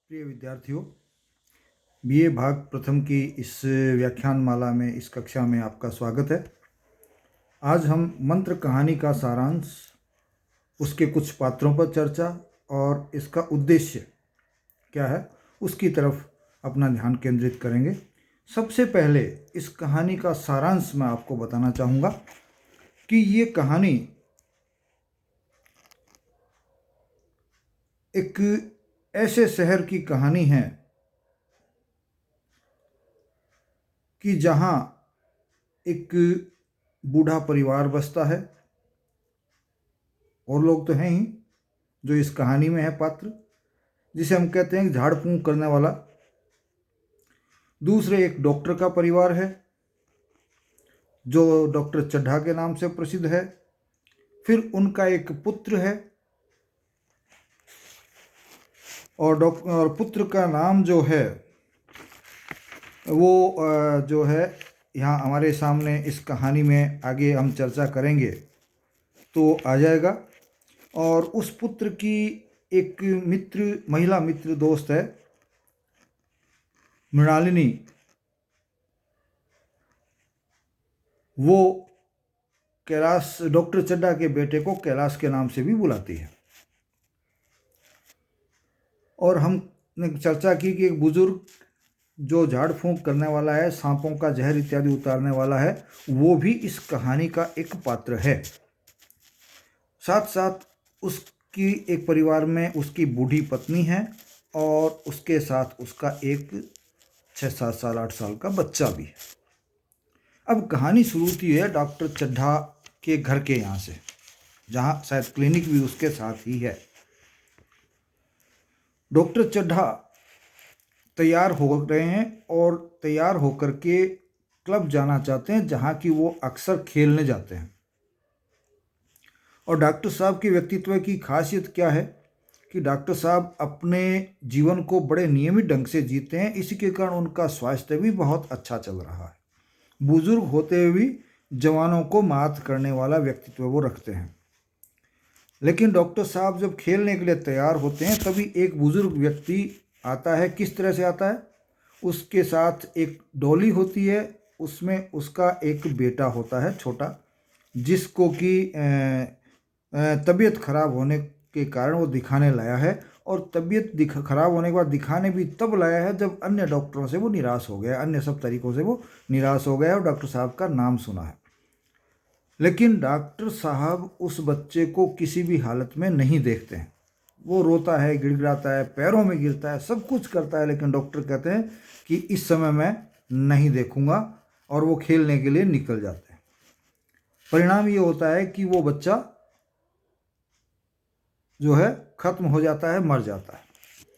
प्रिय विद्यार्थियों, बीए भाग प्रथम की इस व्याख्यान माला में इस कक्षा में आपका स्वागत है। आज हम मंत्र कहानी का सारांश, उसके कुछ पात्रों पर चर्चा और इसका उद्देश्य क्या है उसकी तरफ अपना ध्यान केंद्रित करेंगे। सबसे पहले इस कहानी का सारांश मैं आपको बताना चाहूँगा कि ये कहानी एक ऐसे शहर की कहानी है कि जहाँ एक बूढ़ा परिवार बसता है, और लोग तो हैं ही जो इस कहानी में है पात्र, जिसे हम कहते हैं झाड़ फूंक करने वाला। दूसरे एक डॉक्टर का परिवार है जो डॉक्टर चड्ढा के नाम से प्रसिद्ध है। फिर उनका एक पुत्र है और पुत्र का नाम जो है वो जो है यहाँ हमारे सामने इस कहानी में आगे हम चर्चा करेंगे तो आ जाएगा। और उस पुत्र की एक मित्र, महिला मित्र दोस्त है मृणालिनी। वो कैलाश, डॉक्टर चड्ढा के बेटे को कैलाश के नाम से भी बुलाती है। और हमने चर्चा की कि एक बुजुर्ग जो झाड़ फूंक करने वाला है, सांपों का जहर इत्यादि उतारने वाला है, वो भी इस कहानी का एक पात्र है। साथ साथ उसकी एक परिवार में उसकी बूढ़ी पत्नी है और उसके साथ उसका एक 6-7 साल 8 साल का बच्चा भी है। अब कहानी शुरू होती है डॉक्टर चड्ढा के घर के यहाँ से, जहाँ शायद क्लिनिक भी उसके साथ ही है। डॉक्टर चड्ढा तैयार हो रहे हैं और तैयार होकर के क्लब जाना चाहते हैं जहाँ की वो अक्सर खेलने जाते हैं। और डॉक्टर साहब के व्यक्तित्व की खासियत क्या है कि डॉक्टर साहब अपने जीवन को बड़े नियमित ढंग से जीते हैं। इसी के कारण उनका स्वास्थ्य भी बहुत अच्छा चल रहा है। बुजुर्ग होते हुए भी जवानों को मात करने वाला व्यक्तित्व वो रखते हैं। लेकिन डॉक्टर साहब जब खेलने के लिए तैयार होते हैं तभी एक बुजुर्ग व्यक्ति आता है। किस तरह से आता है? उसके साथ एक डॉली होती है, उसमें उसका एक बेटा होता है छोटा, जिसको कि तबीयत खराब होने के कारण वो दिखाने लाया है। और तबीयत खराब होने के बाद दिखाने भी तब लाया है जब अन्य डॉक्टरों से वो निराश हो गया, अन्य सब तरीकों से वो निराश हो गया और डॉक्टर साहब का नाम सुना है। लेकिन डॉक्टर साहब उस बच्चे को किसी भी हालत में नहीं देखते हैं। वो रोता है, गिड़गिड़ाता है, पैरों में गिरता है, सब कुछ करता है, लेकिन डॉक्टर कहते हैं कि इस समय मैं नहीं देखूंगा, और वो खेलने के लिए निकल जाते हैं। परिणाम ये होता है कि वो बच्चा जो है खत्म हो जाता है, मर जाता है,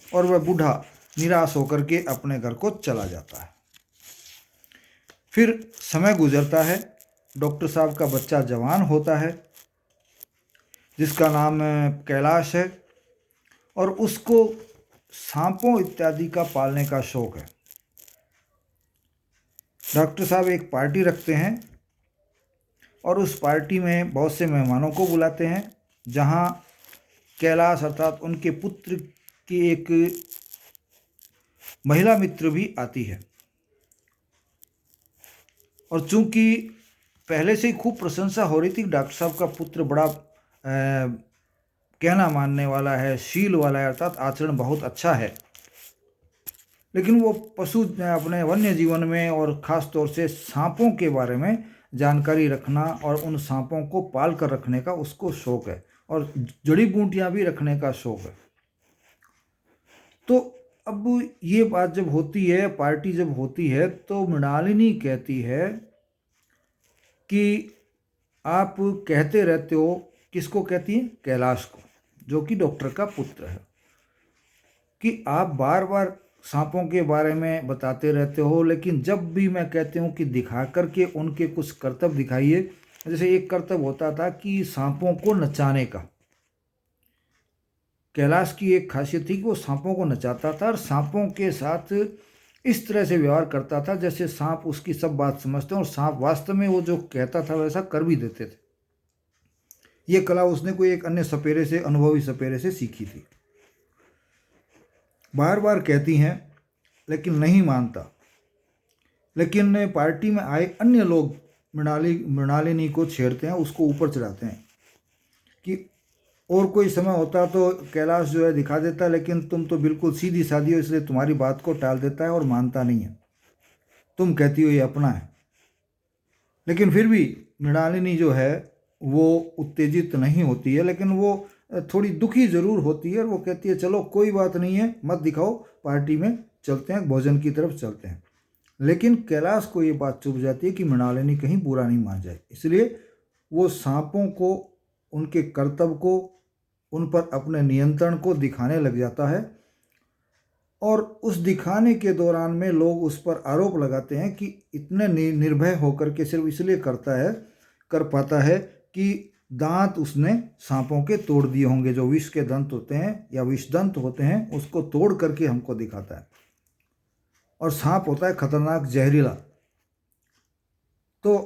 और वह बूढ़ा निराश होकर के अपने घर को चला जाता है। फिर समय गुजरता है, डॉक्टर साहब का बच्चा जवान होता है जिसका नाम कैलाश है, और उसको सांपों इत्यादि का पालने का शौक है। डॉक्टर साहब एक पार्टी रखते हैं और उस पार्टी में बहुत से मेहमानों को बुलाते हैं, जहां कैलाश अर्थात उनके पुत्र की एक महिला मित्र भी आती है। और चूंकि पहले से ही खूब प्रशंसा हो रही थी, डॉक्टर साहब का पुत्र बड़ा कहना मानने वाला है, शील वाला है, अर्थात आचरण बहुत अच्छा है, लेकिन वो पशु अपने वन्य जीवन में और ख़ास तौर से सांपों के बारे में जानकारी रखना और उन सांपों को पाल कर रखने का उसको शौक है, और जड़ी बूटियाँ भी रखने का शौक है। तो अब ये बात जब होती है, पार्टी जब होती है, तो मृणालिनी कहती है कि आप कहते रहते हो, किसको कहती है? कैलाश को, जो कि डॉक्टर का पुत्र है, कि आप बार बार सांपों के बारे में बताते रहते हो, लेकिन जब भी मैं कहती हूँ कि दिखा करके उनके कुछ करतब दिखाइए। जैसे एक करतब होता था कि सांपों को नचाने का। कैलाश की एक खासियत थी कि वो सांपों को नचाता था और सांपों के साथ इस तरह से व्यवहार करता था जैसे सांप उसकी सब बात समझते हैं, और सांप वास्तव में वो जो कहता था वैसा कर भी देते थे। ये कला उसने कोई एक अन्य सपेरे से, अनुभवी सपेरे से सीखी थी। बार बार कहती हैं लेकिन नहीं मानता। लेकिन पार्टी में आए अन्य लोग मृणालिनी को छेड़ते हैं, उसको ऊपर चढ़ाते हैं कि और कोई समय होता तो कैलाश जो है दिखा देता, लेकिन तुम तो बिल्कुल सीधी सादी हो, इसलिए तुम्हारी बात को टाल देता है और मानता नहीं है। तुम कहती हो ये अपना है। लेकिन फिर भी मृणालिनी जो है वो उत्तेजित नहीं होती है, लेकिन वो थोड़ी दुखी जरूर होती है और वो कहती है चलो कोई बात नहीं है, मत दिखाओ, पार्टी में चलते हैं, भोजन की तरफ चलते हैं। लेकिन कैलाश को ये बात चुभ जाती है कि मृणालिनी कहीं बुरा नहीं मान जाए, इसलिए वो सांपों को, उनके कर्तव्य को, उन पर अपने नियंत्रण को दिखाने लग जाता है। और उस दिखाने के दौरान में लोग उस पर आरोप लगाते हैं कि इतने निर्भय होकर के सिर्फ इसलिए कर पाता है कि दांत उसने सांपों के तोड़ दिए होंगे, जो विष के दंत होते हैं या विषदंत होते हैं, उसको तोड़ करके हमको दिखाता है। और सांप होता है खतरनाक, जहरीला। तो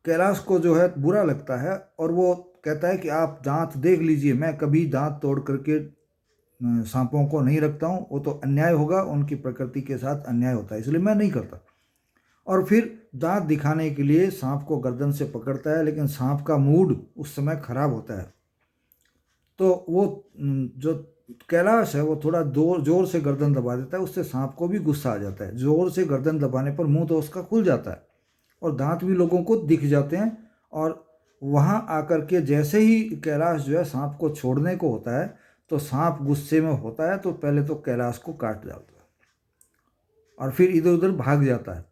कैलाश को जो है बुरा लगता है और वो कहता है कि आप दांत देख लीजिए, मैं कभी दांत तोड़ करके सांपों को नहीं रखता हूँ, वो तो अन्याय होगा, उनकी प्रकृति के साथ अन्याय होता है, इसलिए मैं नहीं करता। और फिर दांत दिखाने के लिए सांप को गर्दन से पकड़ता है, लेकिन सांप का मूड उस समय खराब होता है। तो वो जो कैलाश है वो थोड़ा जोर से गर्दन दबा देता है, उससे सांप को भी गुस्सा आ जाता है। जोर से गर्दन दबाने पर मुंह तो उसका खुल जाता है और दांत भी लोगों को दिख जाते हैं। और वहाँ आकर के जैसे ही कैलाश जो है सांप को छोड़ने को होता है, तो सांप गुस्से में होता है, तो पहले तो कैलाश को काट डालता है और फिर इधर उधर भाग जाता है।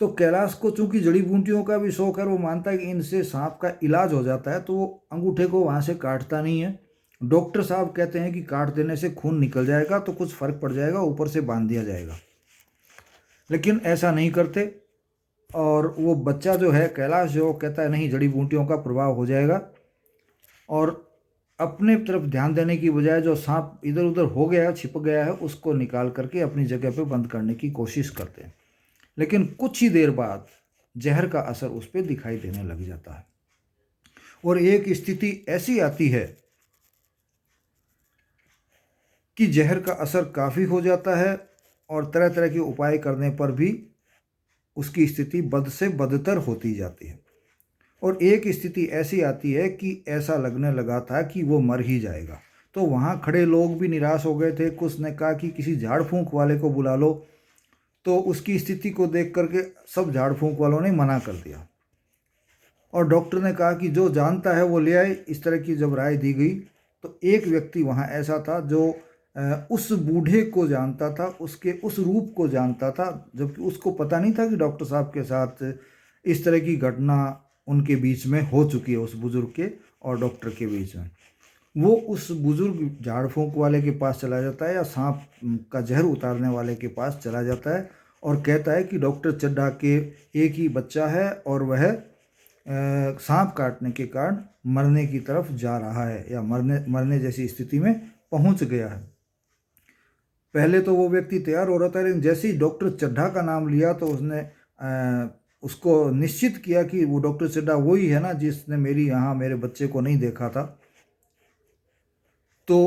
तो कैलाश को चूंकि जड़ी बूटियों का भी शौक है, वो मानता है कि इनसे सांप का इलाज हो जाता है, तो वो अंगूठे को वहाँ से काटता नहीं है। डॉक्टर साहब कहते हैं कि काट देने से खून निकल जाएगा तो कुछ फर्क पड़ जाएगा, ऊपर से बांध दिया जाएगा, लेकिन ऐसा नहीं करते। और वो बच्चा जो है कैलाश जो कहता है नहीं, जड़ी बूटियों का प्रभाव हो जाएगा। और अपने तरफ ध्यान देने की बजाय जो सांप इधर उधर हो गया है, छिप गया है, उसको निकाल करके अपनी जगह पे बंद करने की कोशिश करते हैं। लेकिन कुछ ही देर बाद जहर का असर उस पर दिखाई देने लग जाता है और एक स्थिति ऐसी आती है कि जहर का असर काफ़ी हो जाता है और तरह तरह के उपाय करने पर भी उसकी स्थिति बद से बदतर होती जाती है। और एक स्थिति ऐसी आती है कि ऐसा लगने लगा था कि वो मर ही जाएगा। तो वहाँ खड़े लोग भी निराश हो गए थे। कुछ ने कहा कि किसी झाड़ फूंक वाले को बुला लो, तो उसकी स्थिति को देख करके सब झाड़ फूंक वालों ने मना कर दिया। और डॉक्टर ने कहा कि जो जानता है वो ले आए। इस तरह की जब राय दी गई, तो एक व्यक्ति वहाँ ऐसा था जो उस बूढ़े को जानता था, उसके उस रूप को जानता था, जबकि उसको पता नहीं था कि डॉक्टर साहब के साथ इस तरह की घटना उनके बीच में हो चुकी है, उस बुजुर्ग के और डॉक्टर के बीच में। वो उस बुजुर्ग झाड़ फूंक वाले के पास चला जाता है या सांप का जहर उतारने वाले के पास चला जाता है और कहता है कि डॉक्टर चड्ढा के एक ही बच्चा है और वह सांप काटने के कारण मरने की तरफ जा रहा है या मरने जैसी स्थिति में पहुंच गया है। पहले तो वो व्यक्ति तैयार हो रहा था, लेकिन जैसे ही डॉक्टर चड्ढा का नाम लिया तो उसने उसको निश्चित किया कि वो डॉक्टर चड्ढा वही है ना जिसने मेरे बच्चे को नहीं देखा था। तो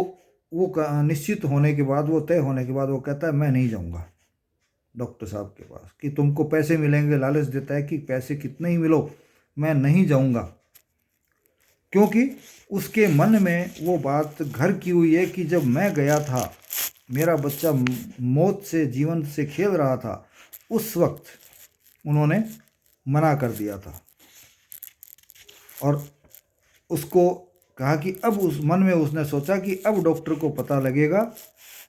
वो निश्चित होने के बाद, वो तय होने के बाद वो कहता है मैं नहीं जाऊंगा डॉक्टर साहब के पास, कि तुमको पैसे मिलेंगे, लालच देता है कि पैसे कितने ही मिलो, मैं नहीं जाऊंगा। क्योंकि उसके मन में वो बात घर की हुई है कि जब मैं गया था, मेरा बच्चा मौत से, जीवन से खेल रहा था, उस वक्त उन्होंने मना कर दिया था। और उसको कहा कि अब उस मन में उसने सोचा कि अब डॉक्टर को पता लगेगा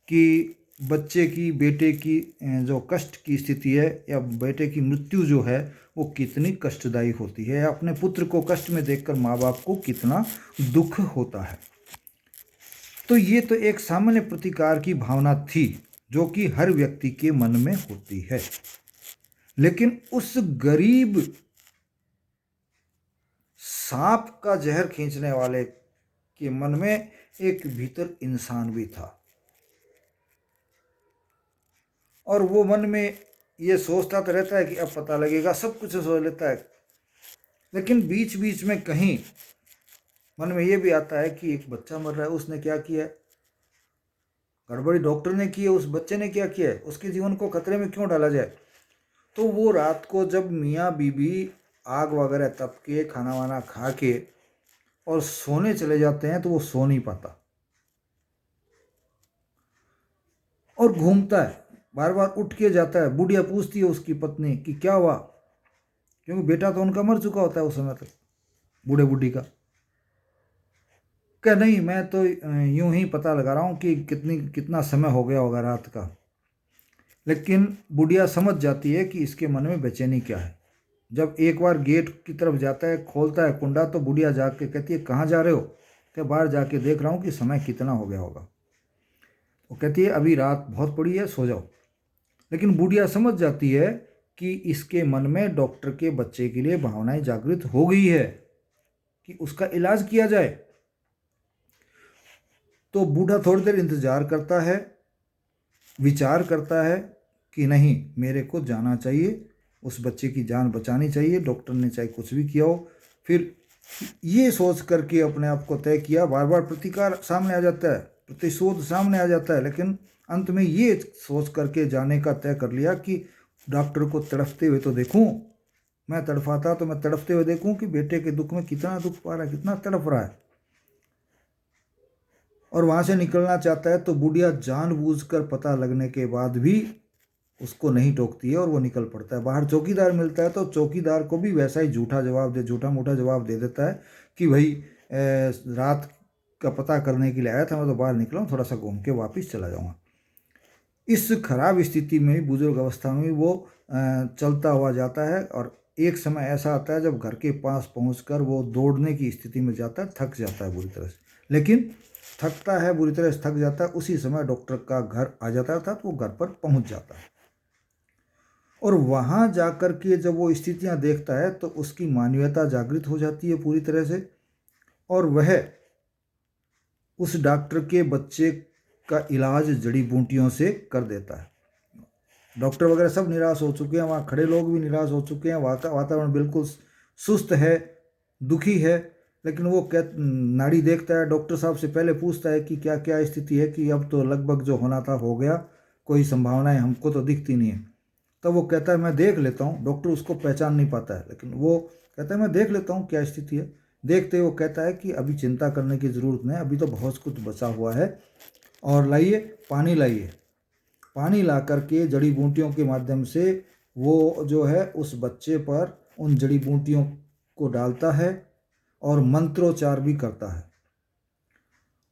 कि बच्चे की, बेटे की जो कष्ट की स्थिति है या बेटे की मृत्यु जो है वो कितनी कष्टदायी होती है, या अपने पुत्र को कष्ट में देखकर माँ बाप को कितना दुख होता है। तो ये तो एक सामान्य प्रतिकार की भावना थी जो कि हर व्यक्ति के मन में होती है। लेकिन उस गरीब सांप का जहर खींचने वाले के मन में एक भीतर इंसान भी था और वो मन में ये सोचता तो रहता है कि अब पता लगेगा, सब कुछ सोच लेता है। लेकिन बीच बीच में कहीं मन में ये भी आता है कि एक बच्चा मर रहा है, उसने क्या किया है, गड़बड़ी डॉक्टर ने की है, उस बच्चे ने क्या किया है, उसके जीवन को खतरे में क्यों डाला जाए। तो वो रात को जब मियाँ बीबी आग वगैरह तप के खाना वाना खा के और सोने चले जाते हैं तो वो सो नहीं पाता और घूमता है, बार बार उठ के जाता है। बुढ़िया पूछती है उसकी पत्नी कि क्या हुआ, क्योंकि बेटा तो उनका मर चुका होता है उस समय तक, बूढ़े बूढ़ी का। क्या नहीं, मैं तो यूं ही पता लगा रहा हूँ कि कितना समय हो गया होगा रात का। लेकिन बुढ़िया समझ जाती है कि इसके मन में बेचैनी क्या है। जब एक बार गेट की तरफ जाता है, खोलता है कुंडा, तो बुढ़िया जाके कहती है कहाँ जा रहे हो। कि बाहर जाके देख रहा हूँ कि समय कितना हो गया होगा। वो कहती है अभी रात बहुत पड़ी है, सो जाओ। लेकिन बुढ़िया समझ जाती है कि इसके मन में डॉक्टर के बच्चे के लिए भावनाएं जागृत हो गई है कि उसका इलाज किया जाए। तो बूढ़ा थोड़ी देर इंतजार करता है, विचार करता है कि नहीं, मेरे को जाना चाहिए, उस बच्चे की जान बचानी चाहिए, डॉक्टर ने चाहे कुछ भी किया हो। फिर ये सोच करके अपने आप को तय किया। बार बार प्रतिकार सामने आ जाता है, प्रतिशोध सामने आ जाता है, लेकिन अंत में ये सोच करके जाने का तय कर लिया कि डॉक्टर को तड़फते हुए तो देखूं, मैं तड़फाता तो मैं तड़फते हुए देखूं कि बेटे के दुख में कितना दुख पा रहा है, कितना तड़फ रहा है। और वहाँ से निकलना चाहता है तो बुढ़िया जानबूझकर पता लगने के बाद भी उसको नहीं टोकती है और वो निकल पड़ता है। बाहर चौकीदार मिलता है तो चौकीदार को भी वैसा ही झूठा मूठा जवाब दे देता है कि भाई रात का पता करने के लिए आया था, मैं तो बाहर निकला हूँ, थोड़ा सा घूम के वापस चला जाऊँगा। इस खराब स्थिति में बुजुर्ग अवस्था में वो चलता हुआ जाता है और एक समय ऐसा आता है जब घर के पास पहुंचकर वो दौड़ने की स्थिति में जाता है, थक जाता है बुरी तरह से। लेकिन थकता है, बुरी तरह से थक जाता है, उसी समय डॉक्टर का घर आ जाता है, अर्थात वो घर पर पहुंच जाता है। और वहाँ जाकर के जब वो स्थितियाँ देखता है तो उसकी मानवीयता जागृत हो जाती है पूरी तरह से, और वह उस डॉक्टर के बच्चे का इलाज जड़ी बूटियों से कर देता है। डॉक्टर वगैरह सब निराश हो चुके हैं, वहाँ खड़े लोग भी निराश हो चुके हैं, वातावरण बिल्कुल सुस्त है, दुखी है। लेकिन वो नाड़ी देखता है, डॉक्टर साहब से पहले पूछता है कि क्या क्या स्थिति है, कि अब तो लगभग जो होना था हो गया, कोई संभावनाएं हमको तो दिखती नहीं है। तब वो कहता है मैं देख लेता हूँ। डॉक्टर उसको पहचान नहीं पाता है, लेकिन वो कहता है मैं देख लेता हूँ क्या स्थिति है। देखते वो कहता है कि अभी चिंता करने की ज़रूरत नहीं, अभी तो बहुत कुछ बचा हुआ है, और लाइए पानी लाइए। पानी ला करके जड़ी बूटियों के माध्यम से वो जो है उस बच्चे पर उन जड़ी बूटियों को डालता है और मंत्रोच्चार भी करता है।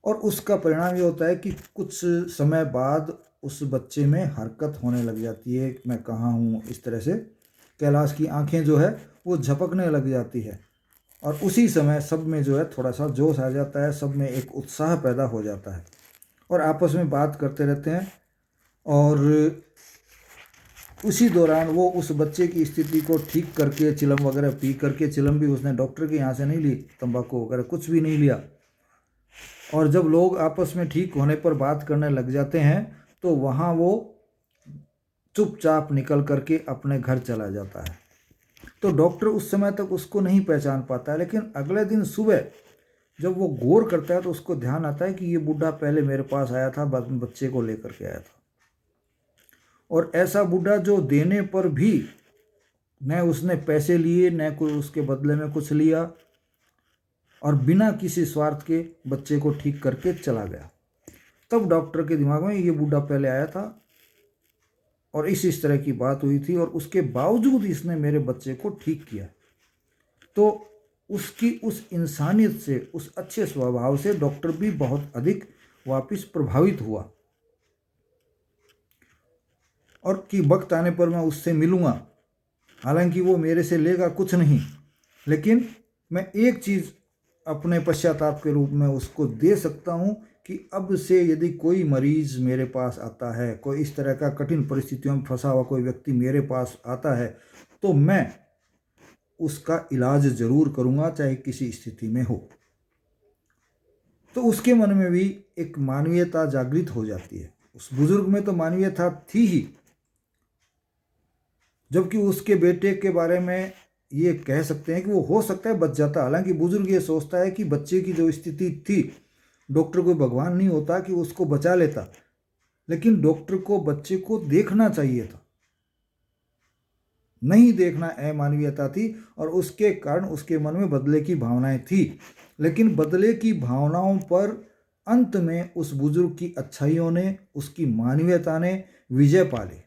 और उसका परिणाम ये होता है कि कुछ समय बाद उस बच्चे में हरकत होने लग जाती है, मैं कहाँ हूँ, इस तरह से कैलाश की आंखें जो है वो झपकने लग जाती है। और उसी समय सब में जो है थोड़ा सा जोश आ जाता है, सब में एक उत्साह पैदा हो जाता है और आपस में बात करते रहते हैं। और उसी दौरान वो उस बच्चे की स्थिति को ठीक करके चिलम वगैरह पी करके, चिलम भी उसने डॉक्टर के यहाँ से नहीं ली, तंबाकू वगैरह कुछ भी नहीं लिया। और जब लोग आपस में ठीक होने पर बात करने लग जाते हैं तो वहाँ वो चुपचाप निकल करके अपने घर चला जाता है। तो डॉक्टर उस समय तक उसको नहीं पहचान पाता है, लेकिन अगले दिन सुबह जब वो गौर करता है तो उसको ध्यान आता है कि ये बूढ़ा पहले मेरे पास आया था, बच्चे को लेकर के आया था। और ऐसा बूढ़ा जो देने पर भी न उसने पैसे लिए, न कोई उसके बदले में कुछ लिया, और बिना किसी स्वार्थ के बच्चे को ठीक करके चला गया। तब डॉक्टर के दिमाग में ये बूढ़ा पहले आया था और इस तरह की बात हुई थी, और उसके बावजूद इसने मेरे बच्चे को ठीक किया। तो उसकी उस इंसानियत से, उस अच्छे स्वभाव से डॉक्टर भी बहुत अधिक वापस प्रभावित हुआ, और कि वक्त आने पर मैं उससे मिलूँगा। हालांकि वो मेरे से लेगा कुछ नहीं, लेकिन मैं एक चीज़ अपने पश्चाताप के रूप में उसको दे सकता हूँ कि अब से यदि कोई मरीज़ मेरे पास आता है, कोई इस तरह का कठिन परिस्थितियों में फंसा हुआ कोई व्यक्ति मेरे पास आता है, तो मैं उसका इलाज ज़रूर करूँगा, चाहे किसी स्थिति में हो। तो उसके मन में भी एक मानवीयता जागृत हो जाती है। उस बुजुर्ग में तो मानवीयता थी ही, जबकि उसके बेटे के बारे में ये कह सकते हैं कि वो हो सकता है बच जाता। हालांकि बुजुर्ग ये सोचता है कि बच्चे की जो स्थिति थी, डॉक्टर कोई भगवान नहीं होता कि उसको बचा लेता, लेकिन डॉक्टर को बच्चे को देखना चाहिए था, नहीं देखना अमानवीयता थी और उसके कारण उसके मन में बदले की भावनाएं थी। लेकिन बदले की भावनाओं पर अंत में उस बुजुर्ग की अच्छाइयों ने, उसकी मानवीयता ने विजय पा ली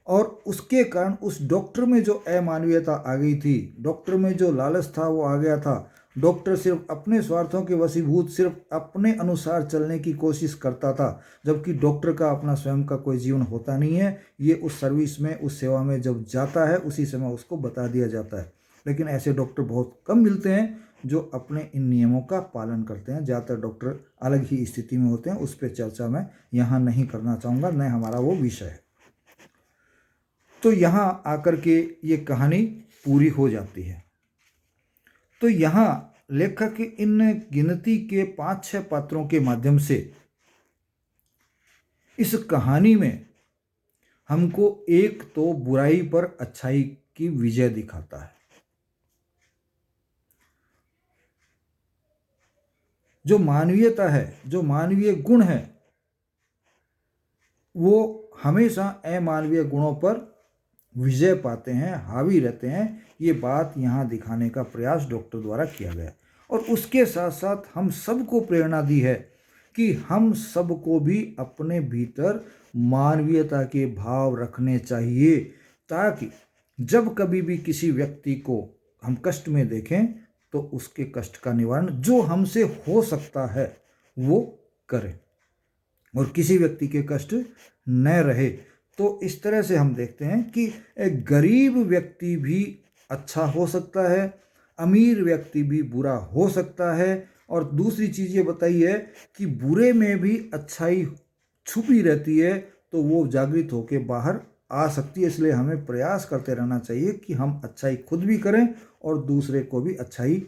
और उसके कारण उस डॉक्टर में जो अमानवीयता आ गई थी, डॉक्टर में जो लालच था वो आ गया था। डॉक्टर सिर्फ अपने स्वार्थों के वशीभूत सिर्फ अपने अनुसार चलने की कोशिश करता था, जबकि डॉक्टर का अपना स्वयं का कोई जीवन होता नहीं है। ये उस सर्विस में, उस सेवा में जब जाता है उसी समय उसको बता दिया जाता है। लेकिन ऐसे डॉक्टर बहुत कम मिलते हैं जो अपने इन नियमों का पालन करते हैं। ज़्यादातर डॉक्टर अलग ही स्थिति में होते हैं, उस पर चर्चा मैं यहाँ नहीं करना चाहूँगा, न हमारा वो विषय है। तो यहाँ आकर के ये कहानी पूरी हो जाती है। तो यहाँ लेखक इन गिनती के 5-6 पात्रों के माध्यम से इस कहानी में हमको एक तो बुराई पर अच्छाई की विजय दिखाता है। जो मानवीयता है, जो मानवीय गुण है, वो हमेशा अमानवीय गुणों पर विजय पाते हैं, हावी रहते हैं। ये बात यहाँ दिखाने का प्रयास डॉक्टर द्वारा किया गया और उसके साथ साथ हम सबको प्रेरणा दी है कि हम सबको भी अपने भीतर मानवीयता के भाव रखने चाहिए, ताकि जब कभी भी किसी व्यक्ति को हम कष्ट में देखें तो उसके कष्ट का निवारण जो हमसे हो सकता है वो करें और किसी व्यक्ति के कष्ट न रहे। तो इस तरह से हम देखते हैं कि एक गरीब व्यक्ति भी अच्छा हो सकता है, अमीर व्यक्ति भी बुरा हो सकता है। और दूसरी चीज़ ये बताई है कि बुरे में भी अच्छाई छुपी रहती है, तो वो जागृत होकर बाहर आ सकती है। इसलिए हमें प्रयास करते रहना चाहिए कि हम अच्छाई खुद भी करें और दूसरे को भी अच्छाई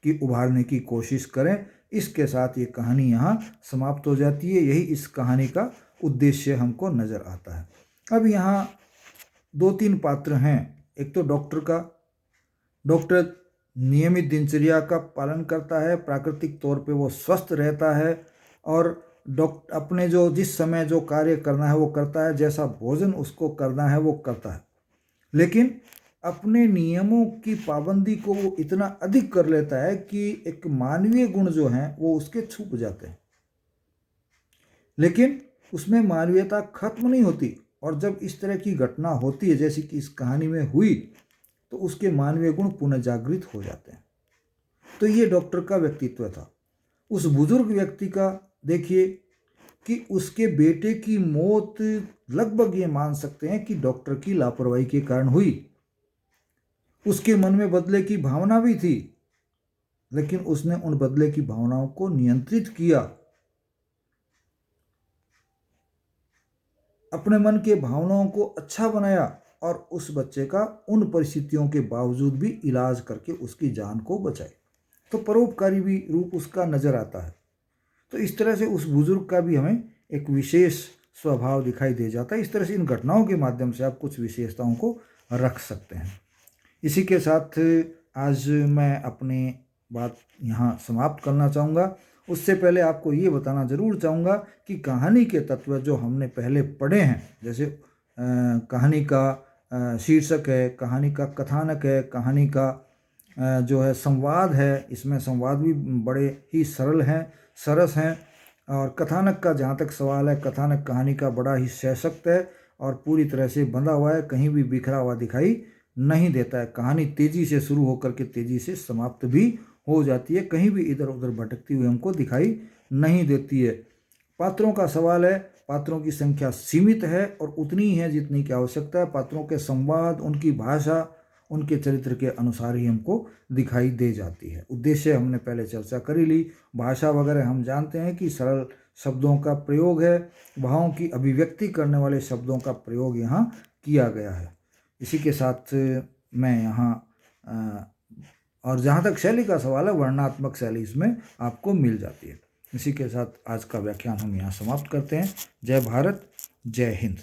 की उभारने की कोशिश करें। इसके साथ ये कहानी यहाँ समाप्त हो जाती है। यही इस कहानी का उद्देश्य हमको नज़र आता है। अब यहाँ 2-3 पात्र हैं। एक तो डॉक्टर का, डॉक्टर नियमित दिनचर्या का पालन करता है, प्राकृतिक तौर पे वो स्वस्थ रहता है और डॉक्टर अपने जो जिस समय जो कार्य करना है वो करता है, जैसा भोजन उसको करना है वो करता है। लेकिन अपने नियमों की पाबंदी को वो इतना अधिक कर लेता है कि एक मानवीय गुण जो हैं वो उसके छूट जाते हैं, लेकिन उसमें मानवीयता खत्म नहीं होती। और जब इस तरह की घटना होती है जैसी कि इस कहानी में हुई, तो उसके मानवीय गुण पुनः जागृत हो जाते हैं। तो ये डॉक्टर का व्यक्तित्व था। उस बुजुर्ग व्यक्ति का देखिए कि उसके बेटे की मौत लगभग ये मान सकते हैं कि डॉक्टर की लापरवाही के कारण हुई। उसके मन में बदले की भावना भी थी, लेकिन उसने उन बदले की भावनाओं को नियंत्रित किया, अपने मन के भावनाओं को अच्छा बनाया और उस बच्चे का उन परिस्थितियों के बावजूद भी इलाज करके उसकी जान को बचाए। तो परोपकारी भी रूप उसका नजर आता है। तो इस तरह से उस बुजुर्ग का भी हमें एक विशेष स्वभाव दिखाई दे जाता है। इस तरह से इन घटनाओं के माध्यम से आप कुछ विशेषताओं को रख सकते हैं। इसी के साथ आज मैं अपनी बात यहाँ समाप्त करना चाहूँगा। उससे पहले आपको ये बताना ज़रूर चाहूँगा कि कहानी के तत्व जो हमने पहले पढ़े हैं, जैसे कहानी का शीर्षक है, कहानी का कथानक है, कहानी का जो है संवाद है, इसमें संवाद भी बड़े ही सरल हैं, सरस हैं। और कथानक का जहाँ तक सवाल है, कथानक कहानी का बड़ा ही सशक्त है और पूरी तरह से बंधा हुआ है, कहीं भी बिखरा हुआ दिखाई नहीं देता है। कहानी तेज़ी से शुरू होकर के तेज़ी से समाप्त भी हो जाती है, कहीं भी इधर उधर भटकती हुई हमको दिखाई नहीं देती है। पात्रों का सवाल है, पात्रों की संख्या सीमित है और उतनी ही है जितनी की आवश्यकता है। पात्रों के संवाद, उनकी भाषा, उनके चरित्र के अनुसार ही हमको दिखाई दे जाती है। उद्देश्य हमने पहले चर्चा कर ही ली। भाषा वगैरह हम जानते हैं कि सरल शब्दों का प्रयोग है, भावों की अभिव्यक्ति करने वाले शब्दों का प्रयोग यहाँ किया गया है। इसी के साथ मैं यहाँ और जहाँ तक शैली का सवाल है, वर्णनात्मक शैली इसमें आपको मिल जाती है। इसी के साथ आज का व्याख्यान हम यहाँ समाप्त करते हैं। जय भारत, जय हिंद।